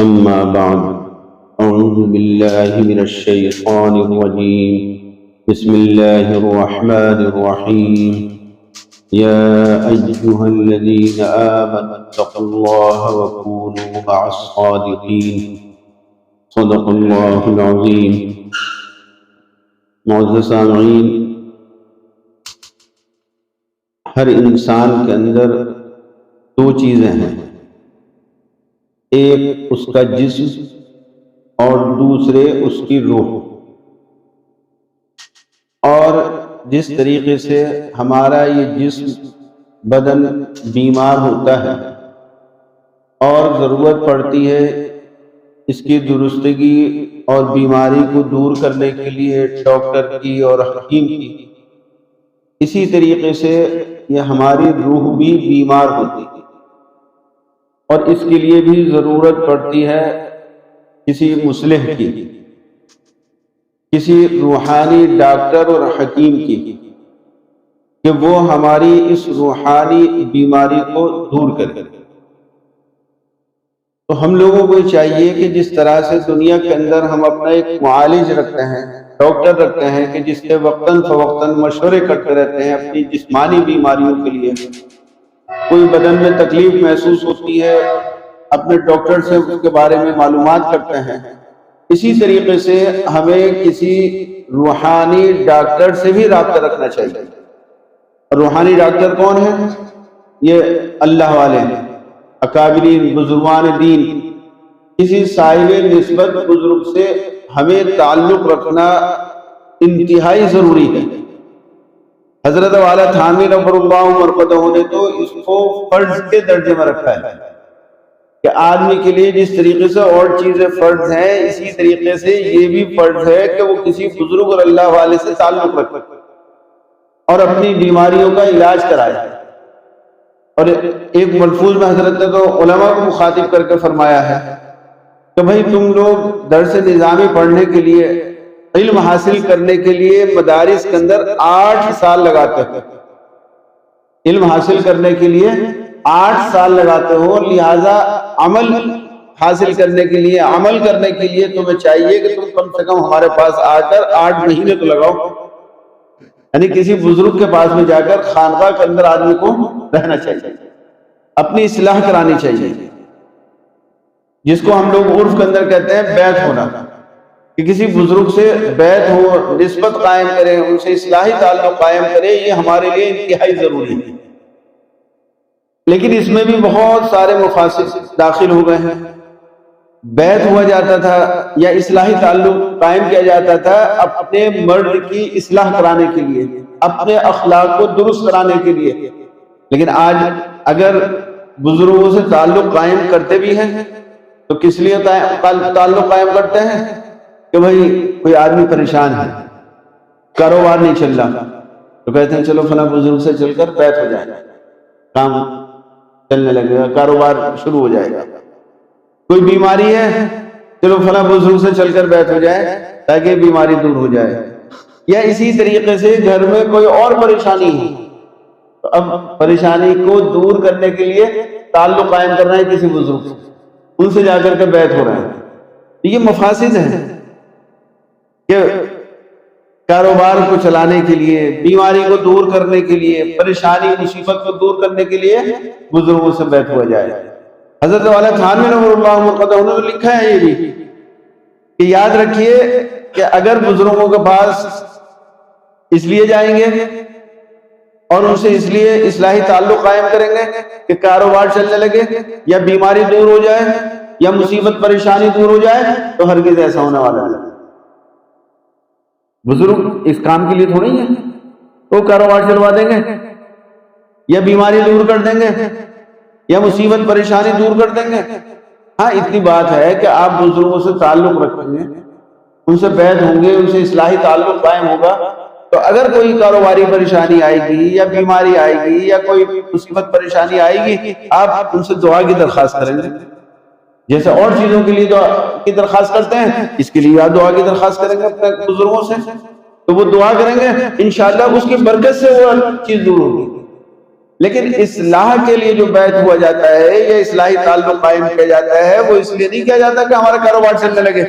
أما بعد أعوذ بالله من الشيطان الرجيم بسم الله الرحمن الرحيم يا أيها الذين آمنوا اتقوا الله وكونوا مع الصادقين صدق الله العظيم. معزز سامعین، ہر انسان کے اندر دو چیزیں ہیں، ایک اس کا جسم اور دوسرے اس کی روح. اور جس طریقے سے ہمارا یہ جسم بدن بیمار ہوتا ہے اور ضرورت پڑتی ہے اس کی درستگی اور بیماری کو دور کرنے کے لیے ڈاکٹر کی اور حکیم کی، اسی طریقے سے یہ ہماری روح بھی بیمار ہوتی ہے اور اس کے لیے بھی ضرورت پڑتی ہے کسی مصلح کی، کسی روحانی ڈاکٹر اور حکیم کی، کہ وہ ہماری اس روحانی بیماری کو دور کرے. تو ہم لوگوں کو چاہیے کہ جس طرح سے دنیا کے اندر ہم اپنا ایک معالج رکھتے ہیں، ڈاکٹر رکھتے ہیں کہ جس کے وقتاً فوقتاً مشورے کرتے رہتے ہیں اپنی جسمانی بیماریوں کے لیے، کوئی بدن میں تکلیف محسوس ہوتی ہے اپنے ڈاکٹر سے اس کے بارے میں معلومات کرتے ہیں، اسی طریقے سے ہمیں کسی روحانی ڈاکٹر سے بھی رابطہ رکھنا چاہیے. روحانی ڈاکٹر کون ہے؟ یہ اللہ والے ہیں، اکابرین بزرگان دین. کسی صاحب نسبت بزرگ سے ہمیں تعلق رکھنا انتہائی ضروری ہے. حضرت والا تھانوی نور اللہ مرقدہ نے تو اس کو فرض کے درجے میں رکھا ہے کہ آدمی کے لیے جس طریقے سے اور چیزیں فرض ہیں، اسی طریقے سے یہ بھی فرض ہے کہ وہ کسی بزرگ اور اللہ والے سے تعلق رکھے اور اپنی بیماریوں کا علاج کرائے. اور ایک ملفوظ میں حضرت نے تو علماء کو مخاطب کر کے فرمایا ہے کہ بھائی تم لوگ درس نظامی پڑھنے کے لیے، علم حاصل کرنے کے لیے مدارس کے اندر 8 سال لگاتے ہو، علم حاصل کرنے کے لیے 8 سال لگاتے ہو، لہذا عمل حاصل کرنے کے لیے، عمل کرنے کے لیے تمہیں چاہیے کہ تم کم سے کم ہمارے پاس آ کر 8 مہینے تو لگاؤ. یعنی کسی بزرگ کے پاس میں جا کر خانقاہ کے اندر آدمی کو رہنا چاہیے، اپنی اصلاح کرانی چاہیے، جس کو ہم لوگ عرف کے اندر کہتے ہیں بیعت ہونا، کہ کسی بزرگ سے بیعت ہو، نسبت قائم کریں، ان سے اصلاحی تعلق قائم کریں. یہ ہمارے لیے انتہائی ضروری ہے. لیکن اس میں بھی بہت سارے مفاسد داخل ہو گئے ہیں. بیعت ہوا جاتا تھا یا اصلاحی تعلق قائم کیا جاتا تھا اپنے مرد کی اصلاح کرانے کے لیے، اپنے اخلاق کو درست کرانے کے لیے. لیکن آج اگر بزرگوں سے تعلق قائم کرتے بھی ہیں تو کس لیے تعلق قائم کرتے ہیں؟ کہ بھئی کوئی آدمی پریشان ہے، کاروبار نہیں چل رہا، تو کہتے ہیں چلو فلاں بزرگ سے چل کر بیعت ہو جائے، کام چلنے لگے گا، کاروبار شروع ہو جائے گا. کوئی بیماری ہے، چلو فلاں بزرگ سے چل کر بیعت ہو جائے تاکہ بیماری دور ہو جائے. یا اسی طریقے سے گھر میں کوئی اور پریشانی ہے تو اب پریشانی کو دور کرنے کے لیے تعلق قائم کرنا ہے کسی بزرگ سے، ان سے جا کر کے بیعت ہو رہا ہے. یہ مفاسد ہیں کہ کاروبار کو چلانے کے لیے، بیماری کو دور کرنے کے لیے، پریشانی مصیبت کو دور کرنے کے لیے بزرگوں سے بیعت ہوا جائے. حضرت والا تھانوی نور اللہ مرقدہ انہوں نے لکھا ہے یہ بھی کہ یاد رکھیے کہ اگر بزرگوں کے پاس اس لیے جائیں گے اور ان سے اس لیے اصلاحی تعلق قائم کریں گے کہ کاروبار چلنے لگے یا بیماری دور ہو جائے یا مصیبت پریشانی دور ہو جائے، تو ہرگز ایسا ہونے والا نہیں. بزرگ اس کام کے لیے تھوڑی ہیں، وہ کاروبار چلوا دیں گے یا بیماری دور کر دیں گے یا مصیبت پریشانی دور کر دیں گے. ہاں اتنی بات ہے کہ آپ بزرگوں سے تعلق رکھیں گے، ان سے بیعت ہوں گے، ان سے اصلاحی تعلق قائم ہوگا، تو اگر کوئی کاروباری پریشانی آئے گی یا بیماری آئے گی یا کوئی مصیبت پریشانی آئے گی، آپ ان سے دعا کی درخواست کریں گے. جیسے اور چیزوں کے لیے دعا کی درخواست کرتے ہیں، اس کے لیے آپ دعا کی درخواست کریں گے اپنے بزرگوں سے، تو وہ دعا کریں گے انشاءاللہ اس کی برکت سے وہ چیز دور ہوگی. لیکن اصلاح کے لیے جو بیعت ہوا جاتا ہے یا اصلاحی تعلق قائم کیا جاتا ہے وہ اس لیے نہیں کیا جاتا کہ ہمارا کاروبار چلنے لگے،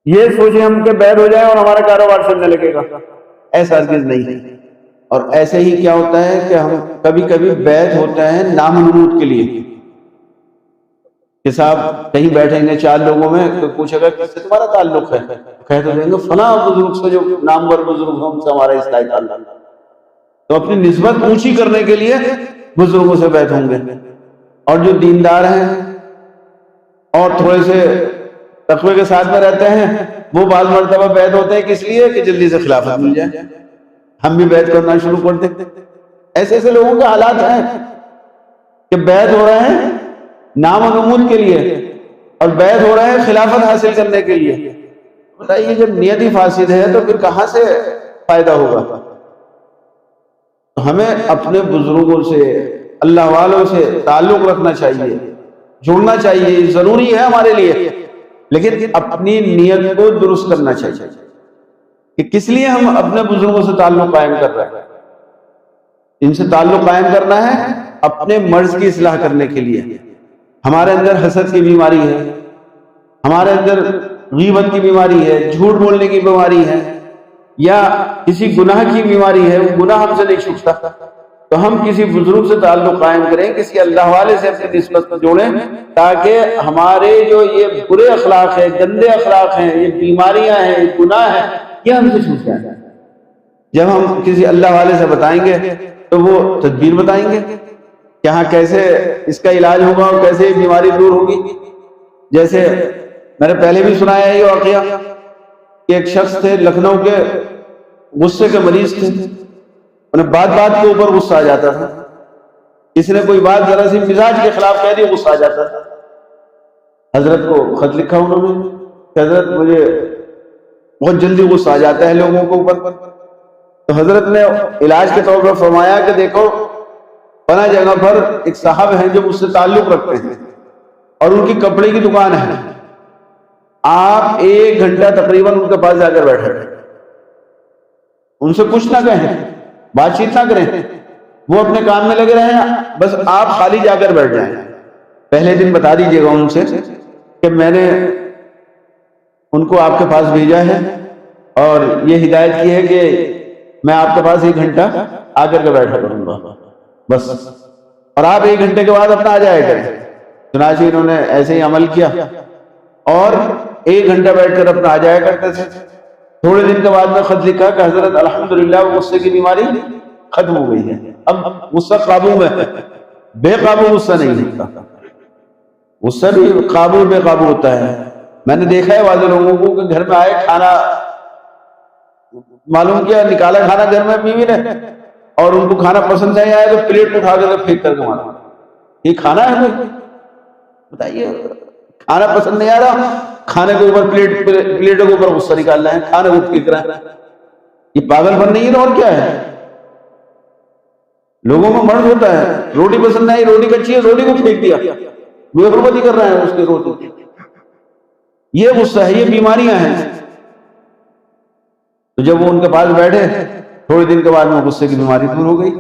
یہ سوچیں ہم کہ بیعت ہو جائے اور ہمارا کاروبار چلنے لگے گا، ایسا ہرگز نہیں ہے۔ اور ایسے ہی کیا ہوتا ہے کہ ہم کبھی کبھی بیعت ہوتا ہے نام نمود کے لیے، کہ صاحب کہیں بیٹھیں گے 4 لوگوں میں تو پوچھے گا کس سے تمہارا تعلق ہے، کہہ تو دیں گے فلاں بزرگ سے جو نامور بزرگ ہیں ان سے ہمارا اصلاحی تعلق، تو اپنی نسبت اونچی کرنے کے لیے بزرگوں سے بیعت ہوں گے۔ اور جو دیندار ہیں اور تھوڑے سے تقوی کے ساتھ میں رہتے ہیں وہ بعض مرتبہ بیعت ہوتے ہیں کس لیے کہ جلدی سے خلافت مل جائے، ہم بھی بیعت کرنا شروع کر دیں۔ ایسے ایسے لوگوں کے حالات ہیں کہ بیعت ہو رہے ہیں نام و نمود کے لیے اور بیعت ہو رہے ہیں خلافت حاصل کرنے کے لیے۔ بتائیے جب نیت ہی فاسد ہے تو پھر کہاں سے فائدہ ہوگا؟ تو ہمیں اپنے بزرگوں سے، اللہ والوں سے تعلق رکھنا چاہیے، جڑنا چاہیے، ضروری ہے ہمارے لیے، لیکن اپنی نیت کو درست کرنا چاہیے کہ کس لیے ہم اپنے بزرگوں سے تعلق قائم کر رہے ہیں۔ ان سے تعلق قائم کرنا ہے اپنے مرض کی اصلاح کرنے کے لیے۔ ہمارے اندر حسد کی بیماری ہے، ہمارے اندر غیبت کی بیماری ہے، جھوٹ بولنے کی بیماری ہے، یا کسی گناہ کی بیماری ہے، وہ گناہ ہم سے نہیں چھوٹتا، تو ہم کسی بزرگ سے تعلق قائم کریں، کسی اللہ والے سے اپنی نسبت کو جوڑیں، تاکہ ہمارے جو یہ برے اخلاق ہیں، گندے اخلاق ہیں، یہ بیماریاں ہیں، یہ گناہ ہیں، یہ ہم سے چھوٹ جائیں۔ جب ہم کسی اللہ والے سے بتائیں گے تو وہ تدبیر بتائیں گے کہ ہاں کیسے اس کا علاج ہوگا اور کیسے یہ بیماری دور ہوگی۔ جیسے میں نے پہلے بھی سنایا ہے یہ واقعہ کہ ایک شخص تھے لکھنؤ کے، غصے کے مریض تھے، انہیں بات بات کے اوپر غصہ آ جاتا تھا، کسی نے کوئی بات ذرا سی مزاج کے خلاف کہہ دی غصہ آ جاتا تھا۔ حضرت کو خط لکھا انہوں نے کہ حضرت مجھے بہت جلدی غصہ آ جاتا ہے لوگوں کے اوپر، تو حضرت نے علاج کے طور پر فرمایا کہ دیکھو فلاں جگہ پر ایک صاحب ہیں جو مجھ سے تعلق رکھتے ہیں اور ان کی کپڑے کی دکان ہے، آپ 1 گھنٹہ تقریباً ان کے پاس جا کر بیٹھے، ان سے کچھ نہ کہیں، بات چیت نہ کریں، وہ اپنے کام میں لگے رہیں، بس آپ خالی جا کر بیٹھ جائیں۔ پہلے دن بتا دیجیے گا ان سے کہ میں نے ان کو آپ کے پاس بھیجا ہے اور یہ ہدایت کی ہے کہ میں آپ کے پاس 1 گھنٹہ آ کر کے بیٹھا کروں گا بس، اور آپ 1 گھنٹے کے بعد اپنا آ جائے کریں۔ چنانچہ انہوں نے ایسے ہی عمل کیا اور 1 گھنٹہ بیٹھ کر اپنا آ جایا کرتے تھے۔ تھوڑے دن کے بعد میں خط لکھا کہ حضرت الحمدللہ غصے کی بیماری ختم ہو گئی ہے، اب غصہ قابو میں ہے، بے قابو غصہ نہیں ہوتا، غصہ بھی قابو بے قابو ہوتا ہے۔ میں نے دیکھا ہے بعض لوگوں کو کہ گھر میں آئے کھانا معلوم کیا نکالا کھانا گھر میں بیوی نے اور ان کو کھانا پسند نہیں آیا تو پلیٹ اٹھا کر پھینک کر کے مارا، یہ کھانا ہے کوئی؟ بتائیے، کھانا پسند نہیں آ رہا، کھانے کے اوپر پلیٹوں کے اوپر غصہ نکال رہے ہیں، کھانے کو پھینک رہے ہیں، یہ پاگل بن نہیں ہے اور کیا ہے؟ لوگوں میں مرض ہوتا ہے، روٹی پسند نہیں آئی، روٹی کچی ہے، روٹی کو پھینک دیا، بے حرمتی کر رہے ہیں اس کی روٹی، یہ غصہ ہے، یہ بیماریاں ہیں۔ تو جب وہ ان کے پاس بیٹھے تھوڑے دن کے بعد میں غصے کی بیماری دور ہو گئی۔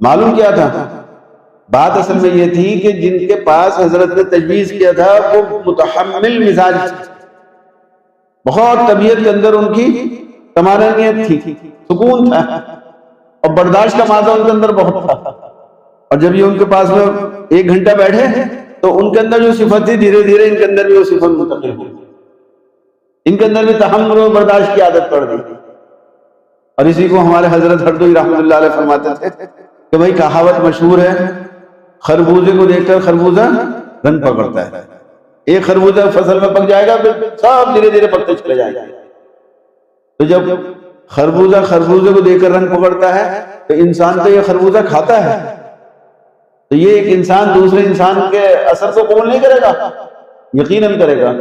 معلوم کیا تھا؟ بات اصل میں یہ تھی کہ جن کے پاس حضرت نے تجویز کیا تھا وہ متحمل مزاج تھے، بہت طبیعت کے اندر ان کی طمانینت تھی، سکون تھا اور برداشت کا مادہ ان کے اندر بہت تھا، اور جب یہ ان کے پاس میں 1 گھنٹہ بیٹھے تو ان کے اندر جو صفت تھی دھیرے دھیرے ان کے اندر بھی وہ صفت منتقل ہوئی، ان کے اندر بھی تحمل و برداشت کی عادت پڑ گئی۔ اور اسی کو ہمارے حضرت ہردوئی رحمۃ اللہ علیہ فرماتے تھے کہ بھائی کہاوت مشہور ہے، خربوزے کو دیکھ کر خربوزہ رنگ پکڑتا ہے، ایک خربوزہ فصل میں پک جائے گا پھر سب دھیرے دھیرے پکتے چلے جائیں گے، تو جب خربوزہ خربوزے کو دیکھ کر رنگ پکڑتا ہے تو انسان تو یہ خربوزہ کھاتا ہے، تو یہ ایک انسان دوسرے انسان کے اثر کو قبول نہیں کرے گا، یقیناً کرے گا۔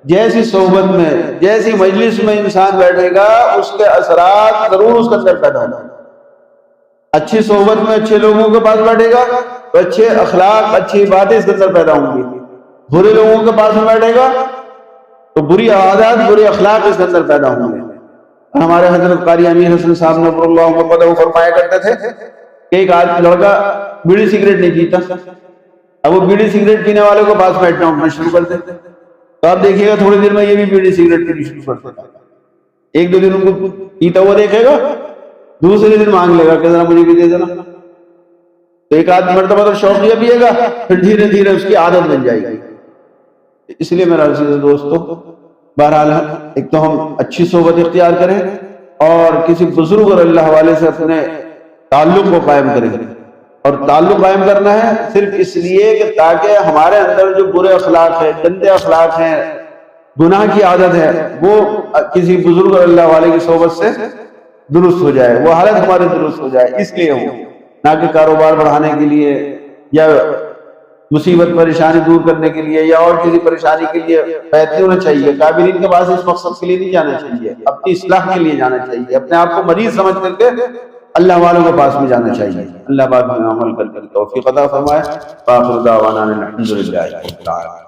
جیسی صحبت میں جیسی مجلس میں انسان بیٹھے گا اس کے اثرات ضرور اس کے اندر پیدا ہوں گے۔ اچھی صحبت میں اچھے لوگوں کے پاس بیٹھے گا تو اچھے اخلاق اچھی باتیں اس کے اندر پیدا ہوں گی، برے لوگوں کے پاس میں بیٹھے گا تو بری عادات برے اخلاق اس کے اندر پیدا ہوں گے۔ ہمارے حضرت قاری امیر حسن صاحب نور اللہ مقدہ فرمایا کرتے تھے کہ ایک لڑکا بیڑی سگریٹ نہیں پیتا، اب وہ بیڑی سگریٹ پینے والے کو پاس بیٹھنا اٹھنا شروع کر دیتے، تو آپ دیکھیے گا تھوڑی دیر میں یہ بھی بیڑی سگریٹ پینی شروع کر دیتا، ایک دو دن ان کو پیتا ہوا دیکھے گا، دوسرے دن مانگ لے گا کہ ذرا مجھے بھی دے دینا، تو ایک آدھ مرتبہ تو شوقیہ پیے گا، پھر دھیرے دھیرے اس کی عادت بن جائے گی۔ اس لیے میرا عزیز دوستو، بہرحال ایک تو ہم اچھی صحبت اختیار کریں اور کسی بزرگ اور اللہ والے سے اپنے تعلق کو قائم کریں، اور تعلق قائم کرنا ہے صرف اس لیے کہ تاکہ ہمارے اندر جو برے اخلاق ہیں، گندے اخلاق ہیں، گناہ کی عادت ہے، وہ کسی بزرگ اور اللہ والے کی صحبت سے درست ہو جائے، وہ حالت ہماری درست ہو جائے، اس لیے ہو، نہ کہ کاروبار بڑھانے کے لیے یا مصیبت پریشانی دور کرنے کے لیے یا اور کسی پریشانی کے لیے بیعت نہیں ہونا چاہیے۔ کابرین کے پاس اس مقصد کے لیے نہیں جانا چاہیے، اپنی اصلاح کے لیے جانا چاہیے، اپنے آپ کو مریض سمجھ کر کے اللہ والوں کے پاس میں جانا چاہیے۔ اللہ پاک ہمیں عمل کرنے کی توفیق عطا فرمائے۔ آخر دعوانا الحمدللہ رب العالمین۔